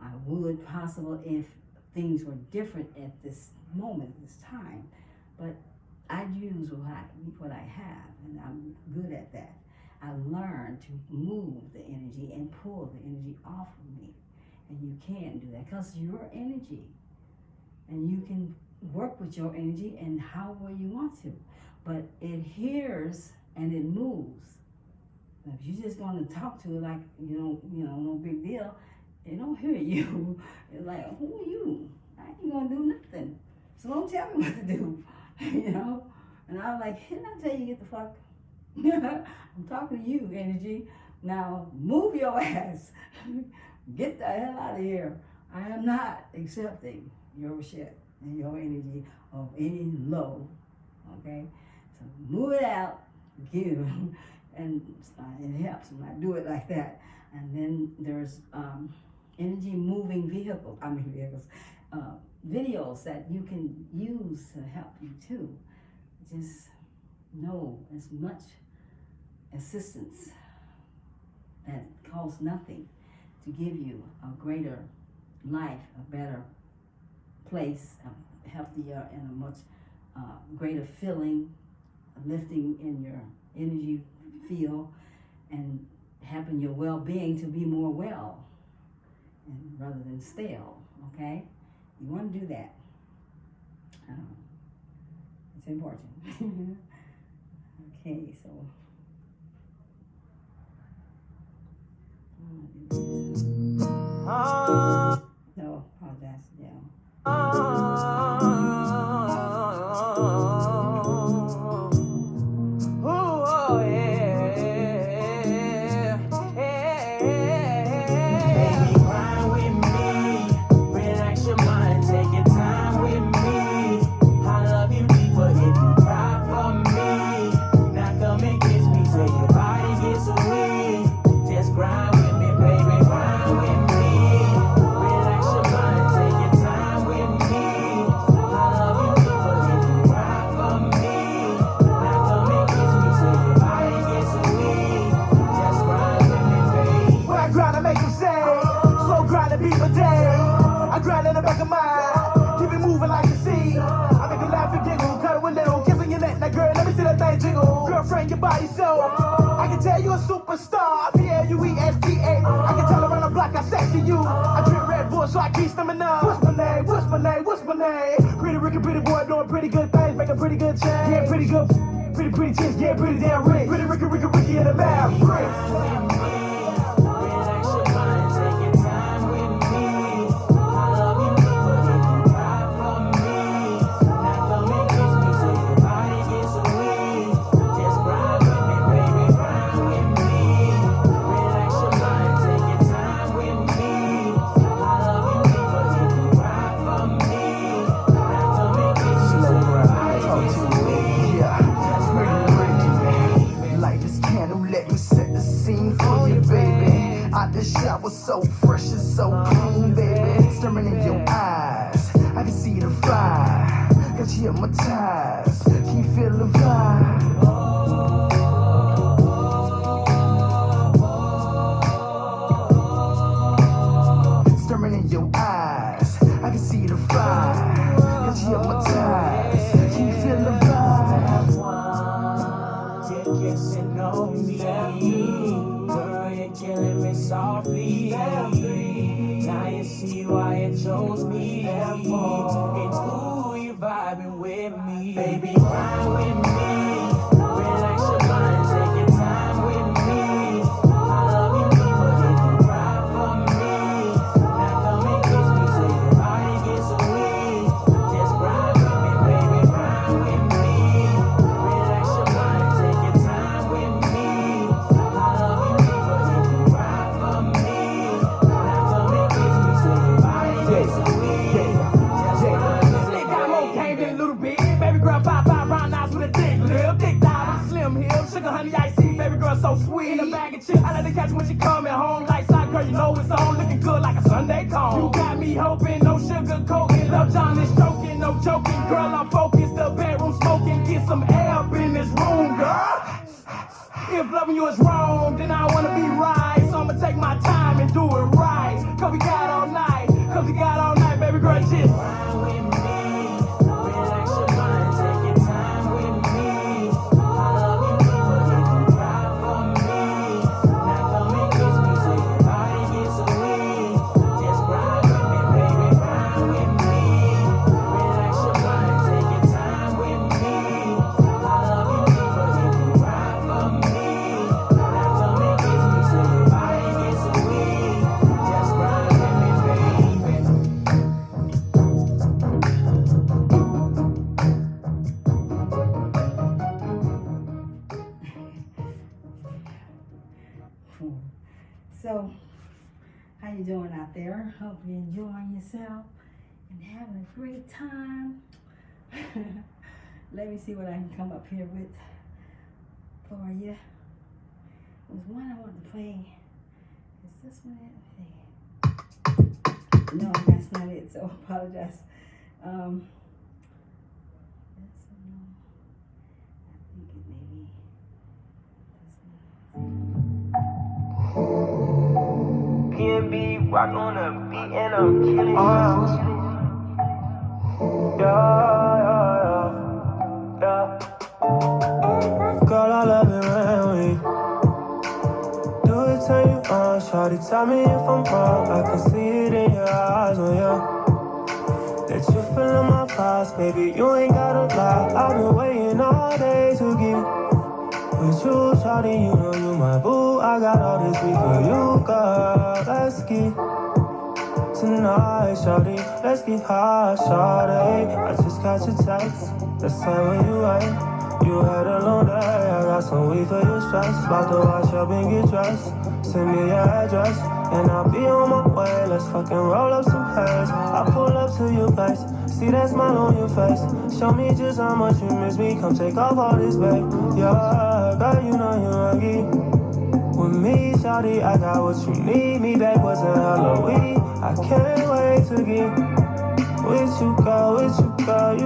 I would possible if things were different at this moment, this time, but I use what I have, and I'm good at that. I learned to move the energy and pull the energy off of me, and you can do that because your energy, and you can work with your energy and however you want to, but it hears and it moves. Now, if you're just going to talk to it like no big deal, it don't hear you. It's like, who are you? I ain't gonna do nothing. So don't tell me what to do, And I was like, didn't I tell you get the fuck? I'm talking to you, energy. Now move your ass. Get the hell out of here. I am not accepting your shit and your energy of any low. Okay? So move it out, give. And it helps when I do it like that. And then there's energy moving vehicles, videos that you can use to help you too. Just know as much assistance that costs nothing to give you a greater life a better place, healthier, and a much greater feeling, lifting in your energy field, and helping your well-being to be more well, and rather than stale. Okay, you want to do that. It's important. Okay, so. No, apologize. Yeah. Baby, grind with me. Relax your mind, take your time with me. I love you deeper if you cry for me. Now come and kiss me till your body gets weak. Just grind with me, baby, grind with me. Relax your mind, take your time with me. I love you deeper if you cry for me. Now come and kiss me till your body gets weak. Just grind with me, baby. When I grind, I make you say, slow grind to beat my day. I grind in the back of mine, keep it moving like the sea. I make you laugh and giggle, cut a little, kissing your neck. Now girl, let me see that thing jiggle. Girlfriend, your body so, I can tell you a superstar. P-L-U-E-S-T-A. I can tell around the block I sexy you. I drink Red Bull so I keep stamina. What's my name? What's my name? What's my name? Pretty Ricky, pretty boy doing pretty good things, making pretty good change. Yeah, pretty good, pretty chicks, yeah, pretty damn rich. Pretty Ricky in the mouth. Shower so fresh and so clean, baby. Staring in your eyes, I can see the fire. Got you hypnotized, can you feel the vibe? Staring in your eyes, I can see the fire. Got you hypnotized, can you feel the vibe? You're kissing on me. Girl, you're killing me softly. Now you see why you chose me. And ooh, you vibing with me. Baby, grind with me. Relax your mind, take your time with me. I love you deeper if you cry for me. Now come and kiss me till your body gets weak. Just grind with me, baby, grind with me. Relax your mind, take your time with me. I love you deeper if you cry for me. Now come and kiss me till your body gets weak. Just grind with me, baby. I'm okay a little bit. Baby girl, 5'5", round eyes with a thick lip. Thick thigh with a slim hip. Sugar, honey, icy. Baby girl, so sweet. In a bag of chips. I like to catch when she coming home. Like side girl, you know it's on. Looking good like a Sunday cone. You got me hoping, no sugar coating. Love John is stroking, no joking. Girl, I'm focused. The bedroom smoking. Get some air up in this room, girl. If loving you is wrong, then I wanna be right. So I'ma take my time and do it right. Cause we got all night. Baby girl, just grind with me. Relax your mind, take your time with me. I love you deeper if you cry for me. Now come and kiss me till your body gets weak. Just grind with me, baby, grind with me. Relax your mind, take your time with me. I love you deeper if you cry for me. Now come and kiss me till your body gets weak. Just grind with me, baby. So, how you doing out there? Hope you're enjoying yourself and having a great time. Let me see what I can come up here with for you. There's one I want to play. Is this one it? No, that's not it, so I apologize. This one, no. I think it may be this one. PNB, rock on a beat and I'm killing you. Yeah. Girl, I love it when we do it, turn you on. Shawty, tell me if I'm wrong. I can see it in your eyes when that you feelin' my vibes, baby. You ain't gotta lie. I've been waiting all day to get with you, shawty. You know you my boo. I got all this sweet for you, girl. Let's get tonight, shawty. Let's get high, shawty. I just got your text. That's time when you ain't. You had a long day. I got some weed for your stress. About to wash up and get dressed. Send me your address, and I'll be on my way. Let's fucking roll up some haze. I pull up to your place. See that smile on your face. Show me just how much you miss me. Come take off all this, babe. Yeah, girl, you know you're lucky. With me, shawty, I got what you need. Me back wasn't Halloween. I can't wait to get with you, girl. You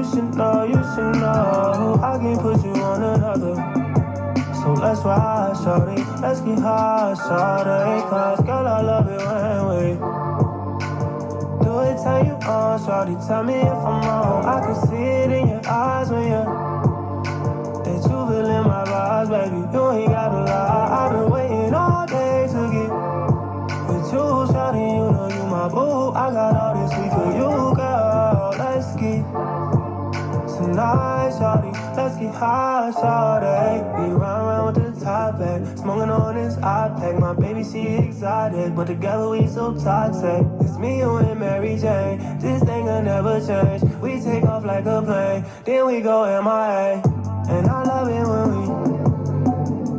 should know. I can put you on another. So let's ride, shawty. Let's get high, shawty. Cause girl, I love it when we do it, turn you on, shawty. Tell me if I'm wrong. I can see it in your eyes when that you feelin' my vibes, baby. You ain't gotta lie. I've been waiting all day to get with you, shawty. You know you my boo. I got all this sweet for you, girl. Let's get tonight, shawty. Let's get high, shawty. We round with the top back, smoking on this iPad. My baby, she excited, but together we so toxic. It's me, you, and Mary Jane. This thing will never change. We take off like a plane, then we go MIA. And I love it when we,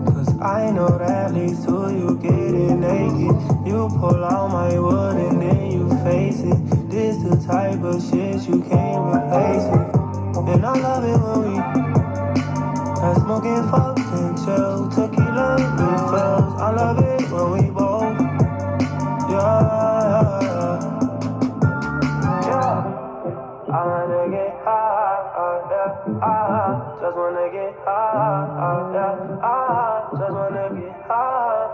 cause I know that leads to you getting naked. You pull out my wood and then you face it. This the type of shit you can't replace it. And I love it when we are smoking, fucking chill, tequila refills. I love it when we both, yeah. I wanna get high, yeah. I just wanna get high, yeah. I just wanna get high,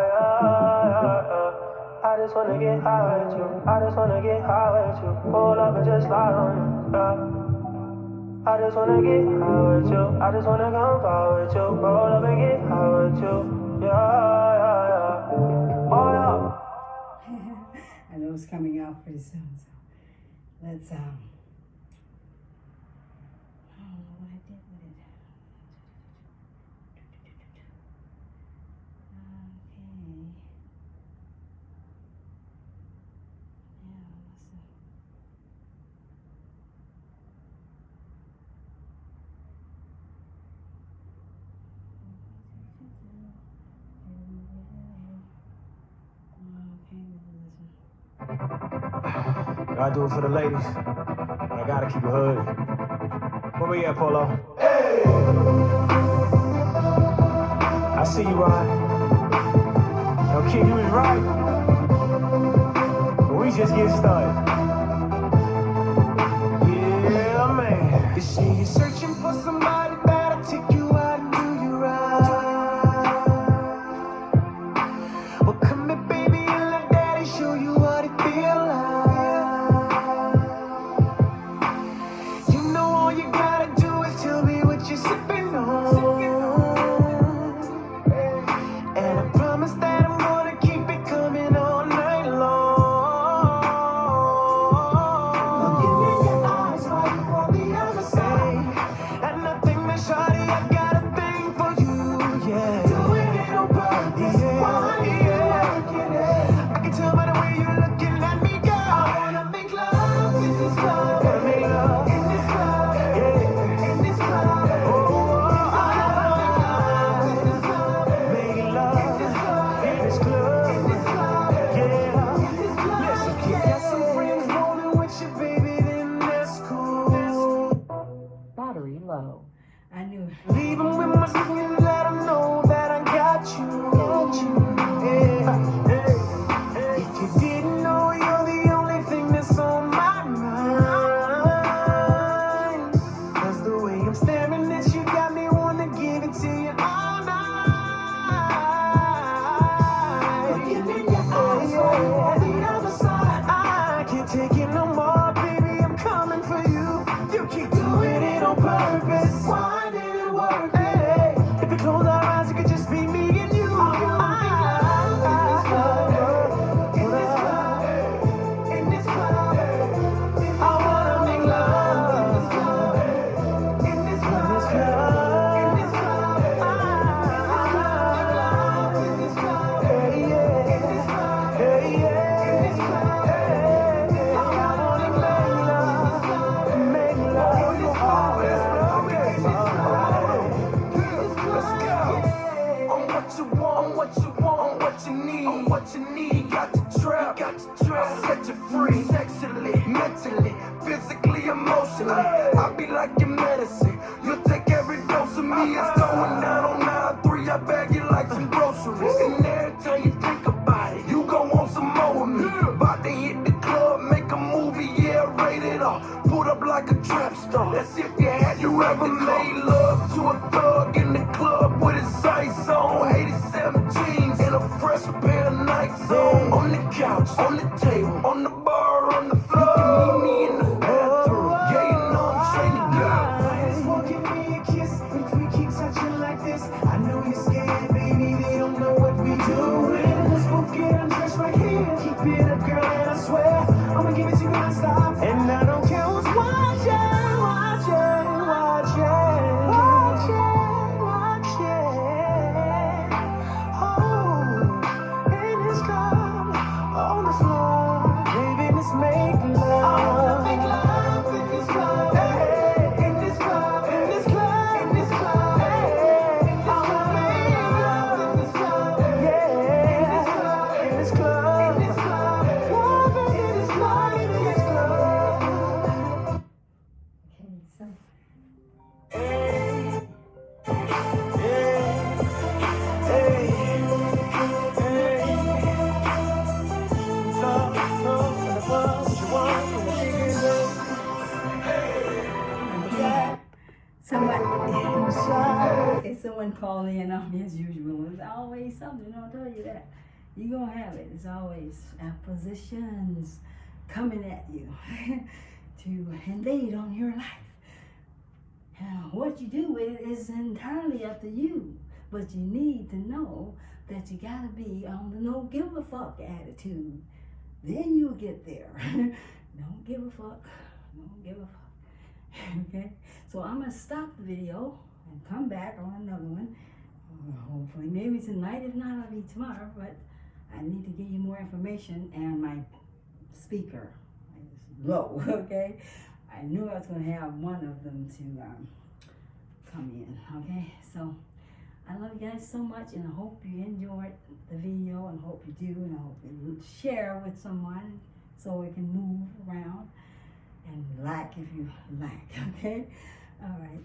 yeah. I just wanna get high with you. I just wanna get high with you. Pull up and just slide on you, yeah. I just wanna get high with you. I just wanna come far with you. Roll up and get high with you. Yeah. Oh, I know it's coming out pretty soon, so let's, I don't know what I did with it. Okay. I do it for the ladies. I gotta keep it hood. Where we at, Polo? Hey! I see you, Rod. Yo, kid, you was right. But we just getting started. Yeah, man. You see, you're searching for somebody that'll take you out and do you right. Well, come here, baby, and let daddy show you what it feels like. I knew it. Leave them with my singing, let them know that I got you. Yeah. If you didn't know, you're the only thing that's on my mind. Cause the way I'm staring at you got me wanna give it to you all night. Looking in your eyes, on the other side. it on purpose. Why did it work? Hey, if we close our eyes, it could just be me and you. In this club, I wanna make love. In this club, in this club, in this club, in this club, hey yeah, in this club, hey yeah, in this club, hey, I wanna make love in this club, let's go. On what you want, what you want, what you need, what you need. Got the trap, set you free, sexually, mentally, physically, emotionally. I be like your medicine. You take every dose of me. It's going down on 9-3. I bag you like some groceries. And every time you think about it, you gon' want some more of me. About to hit the club, make a movie, yeah, rated R. Put up like a trap star. That's if you had you ever made love to a thug in the club with his ice on. 87 jeans and a fresh pair of Nikes on. On the couch, on the table, on the bar, on the floor. You can meet me in the bathroom. Yeah, you know I'm trying to go. Well, give me a kiss if we keep touching like this. I know you're scared, baby. They don't know what we doing. Let's both get undressed right here. Keep it up, girl, and I swear I'ma give it to you non-stop. And I don't care who's watching, watching, watching, watching, watching. Oh, in this club, on the floor, baby, let's make love. I wanna make love in this club, hey, in this club, in this club, in this club, hey, I wanna make love in this club, yeah, in this club, in this club, in this club, love in this club, in this club. Okay, so someone called in on me as usual. It's always something, I'll tell you that. You're gonna have it. It's always oppositions coming at you to invade on your life. What you do with it is entirely up to you. But you need to know that you gotta be on the no give a fuck attitude. Then you'll get there. Don't give a fuck. Don't give a fuck. Okay? So I'm gonna stop the video and come back on another one. Hopefully, maybe tonight. If not, I'll be tomorrow. But I need to give you more information, and my speaker is low. Okay? I knew I was going to have one of them to come in. Okay? So I love you guys so much, and I hope you enjoyed the video, and I hope you do, and I hope you share with someone so it can move around, and like if you like. Okay? All right.